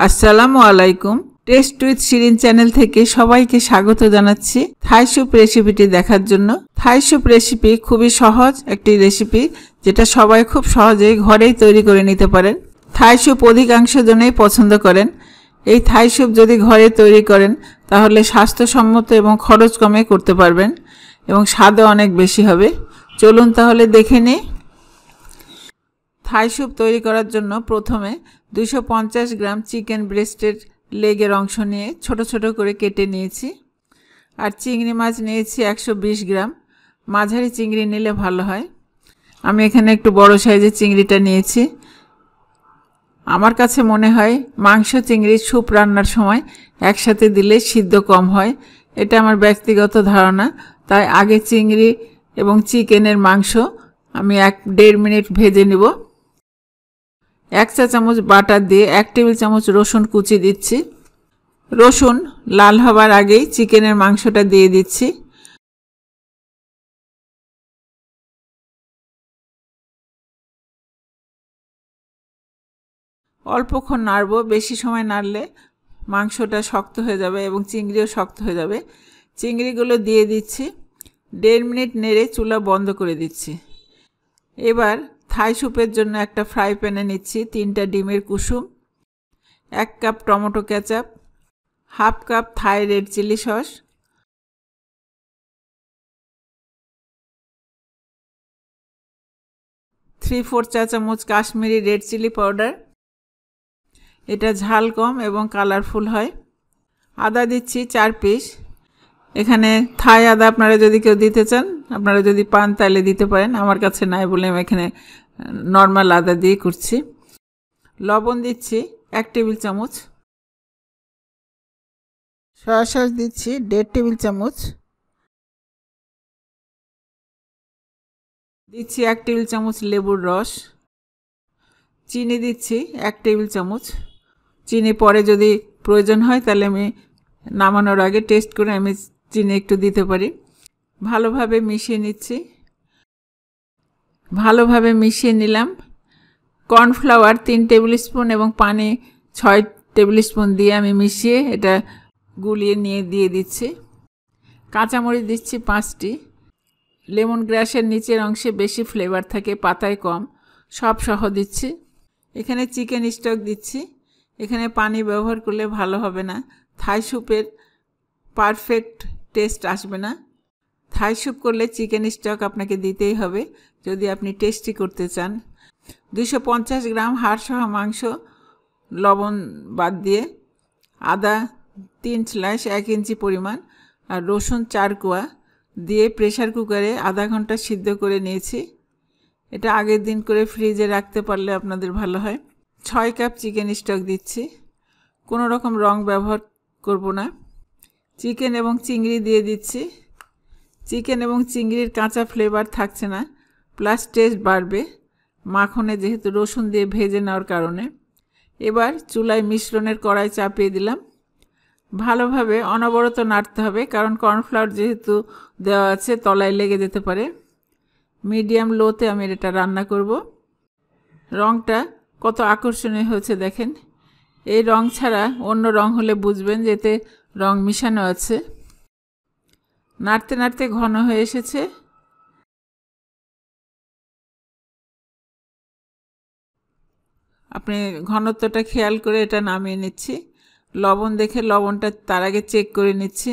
আসসালামু আলাইকুম। Test with Shirin channel থেকে সবাইকে স্বাগত জানাচ্ছি থাই স্যুপ রেসিপিটি দেখার জন্য। থাই স্যুপ রেসিপি খুবই সহজ একটি রেসিপি, যেটা সবাই খুব সহজেই ঘরেই তৈরি করে নিতে পারেন। থাই স্যুপ অধিকাংশ জনেই পছন্দ করেন। এই থাই স্যুপ যদি ঘরে তৈরি করেন তাহলে স্বাস্থ্যসম্মত এবং খরচ কমে করতে পারবেন এবং স্বাদও অনেক বেশি হবে। চলুন তাহলে দেখে নিই। থাই স্যুপ তৈরি করার জন্য প্রথমে 250 গ্রাম চিকেন ব্রেস্টের লেগের অংশ নিয়ে ছোট ছোট করে কেটে নিয়েছি। আর চিংড়ি মাছ নিয়েছি 120 গ্রাম। মাঝারি চিংড়ি নিলে ভালো হয়। আমি এখানে একটু বড় সাইজের চিংড়িটা নিয়েছি। আমার কাছে মনে হয় মাংস চিংড়ি স্যুপ রান্নার সময় একসাথে দিলে সিদ্ধ কম হয়। এটা আমার ব্যক্তিগত ধারণা। তাই আগে চিংড়ি এবং চিকেনের মাংস আমি 1-1.5 মিনিট ভেজে নেব। 1 চা চামচ বাটার দিয়ে 1 টেবিল চামচ রসুন কুচি দিচ্ছি। রসুন লাল হবার আগেই চিকেনের মাংসটা দিয়ে দিচ্ছি। অল্পক্ষণ নাড়ব, বেশি সময় নাড়লে মাংসটা শক্ত হয়ে যাবে এবং চিংড়িও শক্ত হয়ে যাবে। চিংড়িগুলো দিয়ে দিচ্ছি। 1.5 মিনিট নেড়ে চুলা বন্ধ করে দিচ্ছি। এবার থাই স্যুপের জন্য একটা ফ্রাই প্যানে নিচ্ছি 3টা ডিমের কুসুম, 1 cup tomato ketchup, 1/2 cup Thai red chilli sauce, 3/4 চা চামচ কাশ্মীরি রেড চিলি পাউডার, এটা ঝাল কম এবং কালারফুল হয়। আদা দিচ্ছি 4 পিস। এখানে থাই আদা আপনারা যদি কেউ দিতে চান, আপনারা যদি পান তাহলে দিতে পারেন। আমার কাছে নাই বলে আমি এখানে নর্মাল আদা দিয়ে করছি। লবণ দিচ্ছি 1 টেবিল চামচ, সয়া সস দিচ্ছি 1.5 টেবিল চামচ, দিচ্ছি 1 টেবিল চামচ লেবুর রস, চিনি দিচ্ছি 1 টেবিল চামচ। চিনি পরে যদি প্রয়োজন হয় তাহলে আমি নামানোর আগে টেস্ট করে আমি চিনি একটু দিতে পারি। ভালোভাবে মিশিয়ে নিচ্ছি। ভালোভাবে মিশিয়ে নিলাম। কর্নফ্লাওয়ার 3 টেবিল স্পুন এবং পানি 6 টেবিল স্পুন দিয়ে আমি মিশিয়ে এটা গুলিয়ে নিয়ে দিয়ে দিচ্ছি। কাঁচামরিচ দিচ্ছি 5টি। লেমন গ্রাসের নিচের অংশে বেশি ফ্লেভার থাকে, পাতায় কম। সব সহ দিচ্ছি। এখানে চিকেন স্টক দিচ্ছি। এখানে পানি ব্যবহার করলে ভালো হবে না, থাই স্যুপের পারফেক্ট টেস্ট আসবে না। থাই স্যুপ করলে চিকেন স্টক আপনাকে দিতেই হবে যদি আপনি টেস্টি করতে চান। 250 গ্রাম হাড়সহ মাংস লবণ বাদ দিয়ে, আদা 3 স্লাইস 1 ইঞ্চি পরিমাণ আর রসুন 4 কোয়া দিয়ে প্রেসার কুকারে আধা ঘন্টা সিদ্ধ করে নিয়েছি। এটা আগের দিন করে ফ্রিজে রাখতে পারলে আপনাদের ভালো হয়। 6 কাপ চিকেন স্টক দিচ্ছি। কোনো রকম রং ব্যবহার করব না। চিকেন এবং চিংড়ি দিয়ে দিচ্ছি। চিকেন এবং চিংড়ির কাঁচা ফ্লেভার থাকছে না, প্লাস টেস্ট বাড়বে মাখনে যেহেতু রসুন দিয়ে ভেজে নেওয়ার কারণে। এবার চুলায় মিশ্রণের কড়াই চাপিয়ে দিলাম। ভালোভাবে অনবরত নাড়তে হবে, কারণ কর্নফ্লাওয়ার যেহেতু দেওয়া আছে তলায় লেগে যেতে পারে। মিডিয়াম লোতে আমি এটা রান্না করব। রঙটা কত আকর্ষণীয় হয়েছে দেখেন। এই রং ছাড়া অন্য রং হলে বুঝবেন যে এতে রং মিশানো আছে। নাড়তে নাড়তে ঘন হয়ে এসেছে। আপনি ঘনত্বটা খেয়াল করে এটা নামিয়ে নিচ্ছি। লবণ দেখে লবণটা তার আগে চেক করে নিচ্ছি।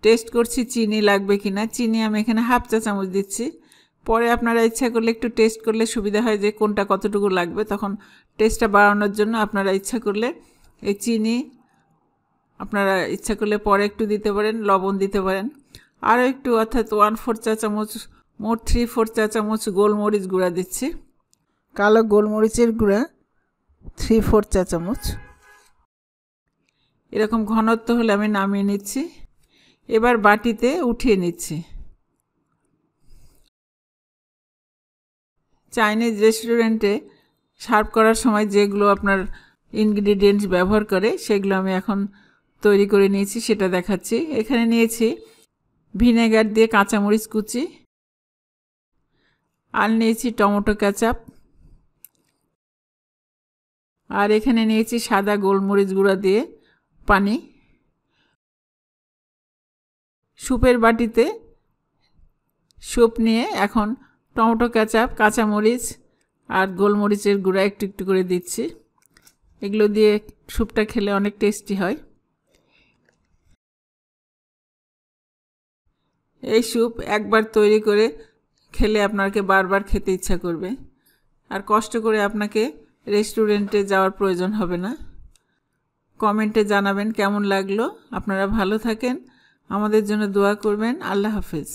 টেস্ট করছি চিনি লাগবে কিনা। চিনি আমি এখানে 1/2 চা চামচ দিচ্ছি। পরে আপনারা ইচ্ছা করলে একটু টেস্ট করলে সুবিধা হয় যে কোনটা কতটুকু লাগবে, তখন টেস্টটা বাড়ানোর জন্য আপনারা ইচ্ছা করলে এই চিনি আপনারা ইচ্ছা করলে পরে একটু দিতে পারেন, লবণ দিতে পারেন। আরও একটু, অর্থাৎ 1/4 চা চামচ, মোট 3/4 চা চামচ গোলমরিচ গুঁড়া দিচ্ছি। কালো গোলমরিচের গুঁড়া 3/4 চা চামচ। এরকম ঘনত্ব হলে আমি নামিয়ে নিচ্ছি। এবার বাটিতে উঠিয়ে নিচ্ছি। চাইনিজ রেস্টুরেন্টে সার্ভ করার সময় যেগুলো আপনার ইনগ্রিডিয়েন্টস ব্যবহার করে সেগুলো আমি এখন তৈরি করে নিয়েছি, সেটা দেখাচ্ছি। এখানে নিয়েছি ভিনেগার দিয়ে কাঁচামরিচ কুচি, আর নিয়েছি টমেটো কেচাপ, আর এখানে নিয়েছি সাদা গোলমরিচ গুঁড়া দিয়ে পানি। স্যুপের বাটিতে স্যুপ নিয়ে এখন টমেটো কেচাপ, কাঁচামরিচ আর গোলমরিচের গুঁড়া একটু একটু করে দিচ্ছি। এগুলো দিয়ে স্যুপটা খেলে অনেক টেস্টি হয়। এই স্যুপ একবার তৈরি করে খেলে আপনাকে বারবার খেতে ইচ্ছা করবে, আর কষ্ট করে আপনাকে রেস্টুরেন্টে যাওয়ার প্রয়োজন হবে না। কমেন্টে জানাবেন কেমন লাগলো। আপনারা ভালো থাকেন, আমাদের জন্য দোয়া করবেন। আল্লাহ হাফেজ।